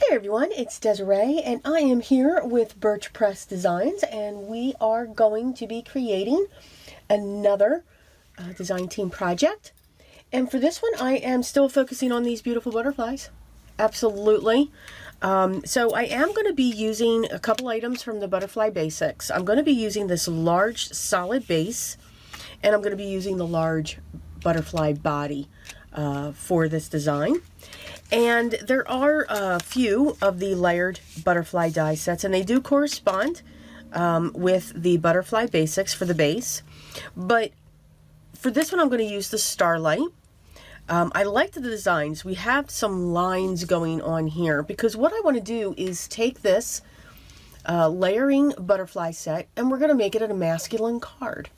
Hi everyone, it's Desiree and I am here with Birch Press Designs, and we are going to be creating another design team project. And for this one I am still focusing on these beautiful butterflies. Absolutely. So I am going to be using a couple items from the Butterfly Basics. I'm going to be using this large solid base, and I'm going to be using the large butterfly body for this design. And there are a few of the layered butterfly die sets, and they do correspond with the Butterfly Basics for the base. But for this one, I'm going to use the Starlight. I like the designs. We have some lines going on here because what I want to do is take this layering butterfly set and we're going to make it a masculine card.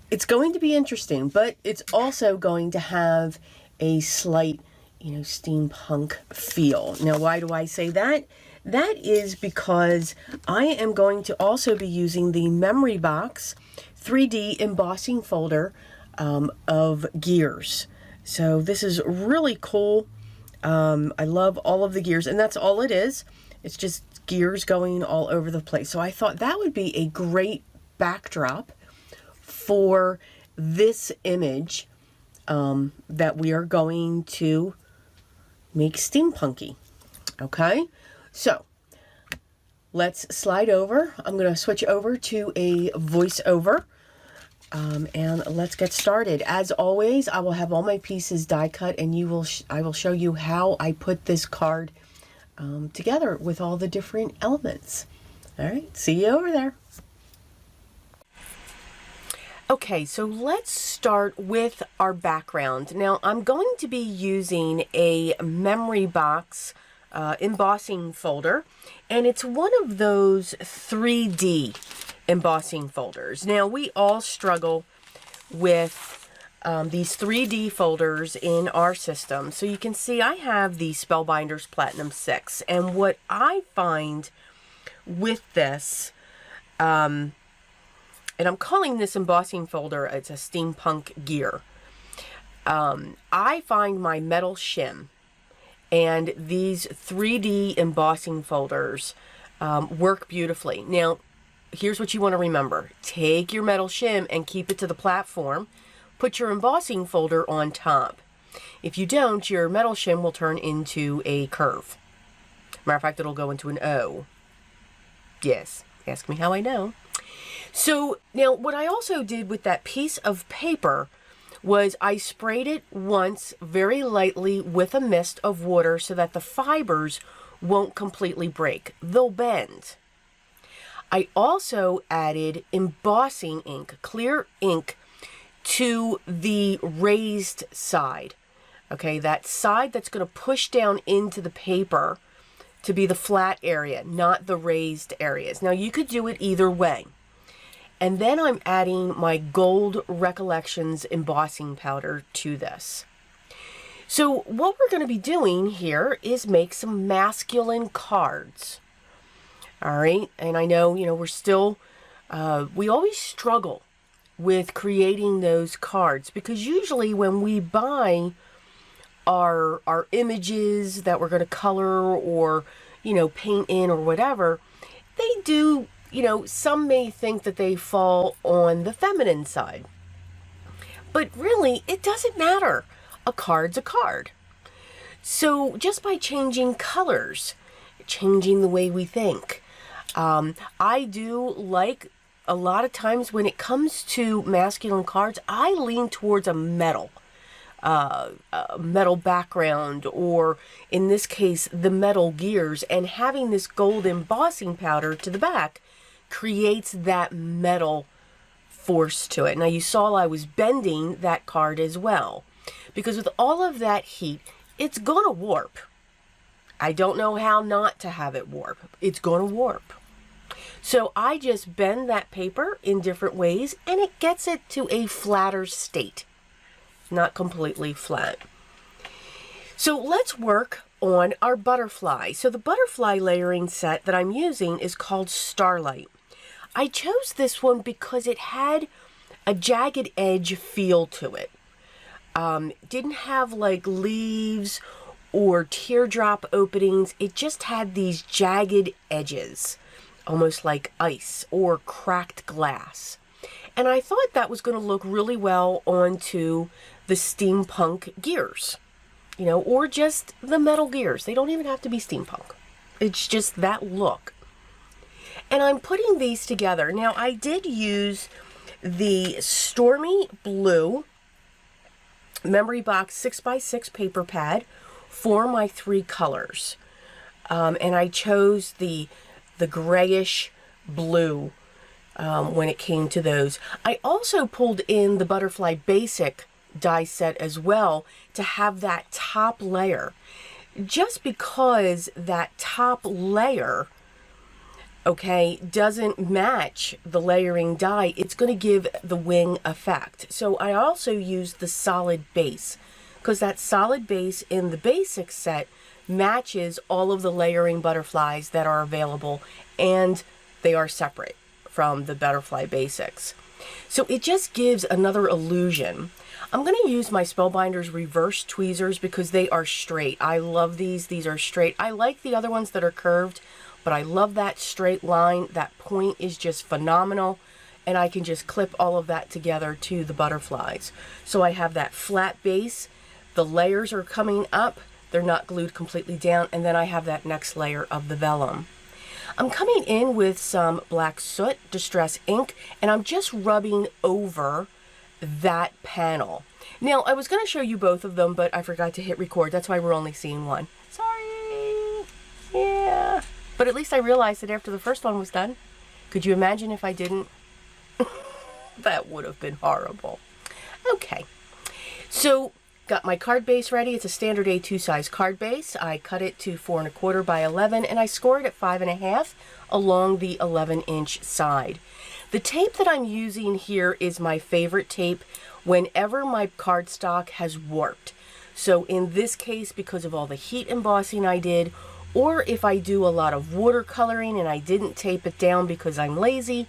It's going to be interesting, but it's also going to have a slight, steampunk feel. Now, why do I say that? That is because I am going to also be using the Memory Box 3D embossing folder of gears. So this is really cool. I love all of the gears, and that's all it is. It's just gears going all over the place. So I thought that would be a great backdrop for this image that we are going to make steampunky. Okay, so let's slide over. I'm going to switch over to a voiceover and let's get started. As always, I will have all my pieces die cut, and I will show you how I put this card together with all the different elements. All right, see you over there. Okay, so let's start with our background. Now, I'm going to be using a Memory Box embossing folder, and it's one of those 3D embossing folders. Now, we all struggle with these 3D folders in our system. So you can see I have the Spellbinders Platinum 6, and what I find with this, and I'm calling this embossing folder, it's a steampunk gear. I find my metal shim and these 3D embossing folders work beautifully. Now, here's what you want to remember. Take your metal shim and keep it to the platform. Put your embossing folder on top. If you don't, your metal shim will turn into a curve. Matter of fact, it'll go into an O. Yes, ask me how I know. So now what I also did with that piece of paper was I sprayed it once very lightly with a mist of water so that the fibers won't completely break. They'll bend. I also added embossing ink, clear ink, to the raised side. Okay, that side that's going to push down into the paper to be the flat area, not the raised areas. Now you could do it either way. And then I'm adding my Gold Recollections embossing powder to this. So what we're going to be doing here is make some masculine cards. All right, and I know, we're still, we always struggle with creating those cards because usually when we buy our images that we're going to color or, paint in or whatever, they do, some may think that they fall on the feminine side. But really, it doesn't matter. A card's a card. So just by changing colors, changing the way we think. I do like, a lot of times when it comes to masculine cards, I lean towards a metal background, or in this case, the metal gears, and having this gold embossing powder to the back creates that metal force to it. Now you saw I was bending that card as well, because with all of that heat, it's gonna warp. I don't know how not to have it warp. It's gonna warp. So I just bend that paper in different ways and it gets it to a flatter state, not completely flat. So let's work on our butterfly. So the butterfly layering set that I'm using is called Starlight. I chose this one because it had a jagged edge feel to it. Didn't have like leaves or teardrop openings. It just had these jagged edges, almost like ice or cracked glass. And I thought that was going to look really well onto the steampunk gears, you know, or just the metal gears. They don't even have to be steampunk. It's just that look. And I'm putting these together. Now, I did use the Stormy Blue Memory Box 6x6 paper pad for my 3 colors. And I chose the grayish blue when it came to those. I also pulled in the Butterfly Basic die set as well to have that top layer. Just because that top layer, okay, doesn't match the layering die, it's going to give the wing effect. So I also used the solid base, because that solid base in the basic set matches all of the layering butterflies that are available, and they are separate from the Butterfly Basics. So it just gives another illusion. I'm going to use my Spellbinders reverse tweezers because they are straight. I love these. These are straight. I like the other ones that are curved, but I love that straight line. That point is just phenomenal, and I can just clip all of that together to the butterflies. So I have that flat base. The layers are coming up. They're not glued completely down, and then I have that next layer of the vellum. I'm coming in with some Black Soot Distress ink, and I'm just rubbing over that panel. Now, I was going to show you both of them, but I forgot to hit record. That's why we're only seeing one. Sorry. Yeah. But at least I realized it after the first one was done. Could you imagine if I didn't? That would have been horrible. Okay. So, got my card base ready. It's a standard A2 size card base. I cut it to 4 1/4 by 11, and I scored at 5 1/2 along the 11-inch side. The tape that I'm using here is my favorite tape whenever my cardstock has warped. So in this case, because of all the heat embossing I did, or if I do a lot of watercoloring and I didn't tape it down because I'm lazy,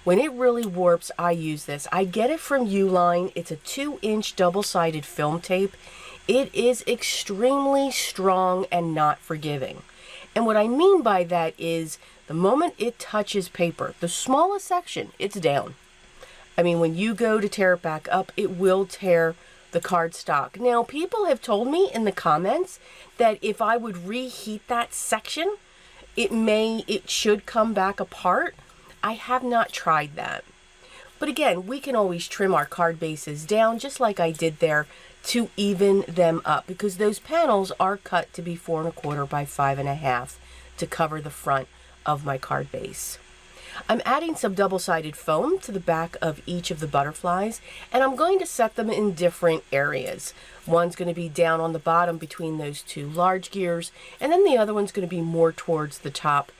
when it really warps, I use this. I get it from Uline. It's a 2-inch double-sided film tape. It is extremely strong and not forgiving. And what I mean by that is the moment it touches paper, the smallest section, it's down. I mean, when you go to tear it back up, it will tear the cardstock. Now, people have told me in the comments that if I would reheat that section, it should come back apart. I have not tried that. But again, we can always trim our card bases down, just like I did there, to even them up, because those panels are cut to be 4 1/4 by 5 1/2 to cover the front of my card base. I'm adding some double-sided foam to the back of each of the butterflies, and I'm going to set them in different areas. One's going to be down on the bottom between those 2 large gears, and then the other one's going to be more towards the top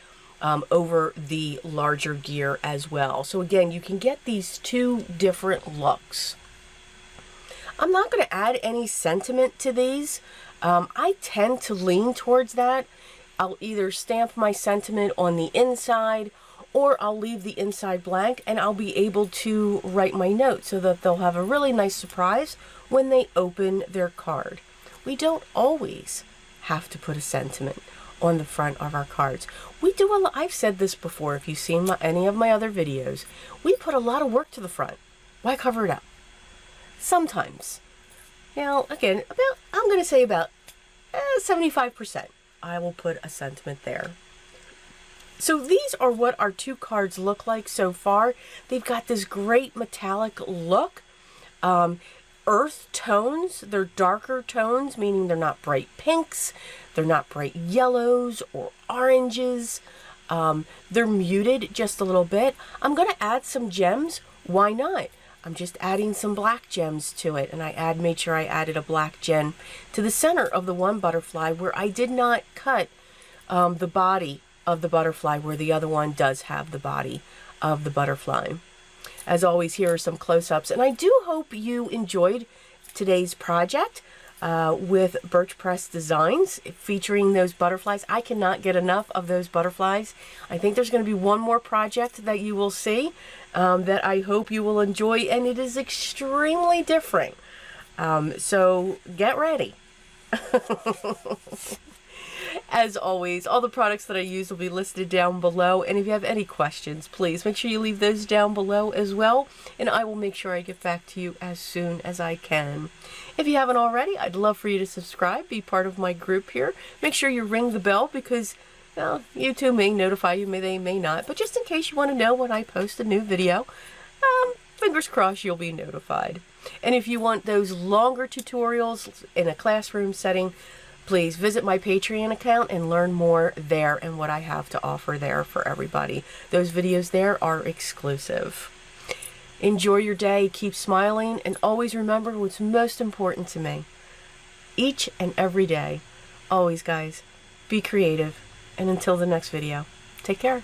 over the larger gear as well. So again, you can get these 2 different looks. I'm not going to add any sentiment to these. I tend to lean towards that. I'll either stamp my sentiment on the inside, or I'll leave the inside blank and I'll be able to write my note so that they'll have a really nice surprise when they open their card. We don't always have to put a sentiment on the front of our cards. We do a lot. I've said this before. If you've seen any of my other videos, we put a lot of work to the front. Why cover it up? Sometimes. Now, again, I'm going to say about 75%. I will put a sentiment there. So these are what our 2 cards look like so far. They've got this great metallic look. Earth tones. They're darker tones, meaning they're not bright pinks. They're not bright yellows or oranges. They're muted just a little bit. I'm going to add some gems. Why not? I'm just adding some black gems to it, and I made sure I added a black gem to the center of the one butterfly where I did not cut the body of the butterfly, where the other one does have the body of the butterfly. As always, here are some close-ups, and I do hope you enjoyed today's project with Birch Press Designs featuring those butterflies. I cannot get enough of those butterflies. I think there's going to be one more project that you will see that I hope you will enjoy, and it is extremely different. So get ready. As always, all the products that I use will be listed down below, and if you have any questions, please make sure you leave those down below as well, and I will make sure I get back to you as soon as I can. If you haven't already, I'd love for you to subscribe, be part of my group here. Make sure you ring the bell because, well, YouTube may notify you, they may not, but just in case you want to know when I post a new video, fingers crossed you'll be notified. And if you want those longer tutorials in a classroom setting, please visit my Patreon account and learn more there and what I have to offer there for everybody. Those videos there are exclusive. Enjoy your day, keep smiling, and always remember what's most important to me. Each and every day. Always, guys, be creative. And until the next video, take care.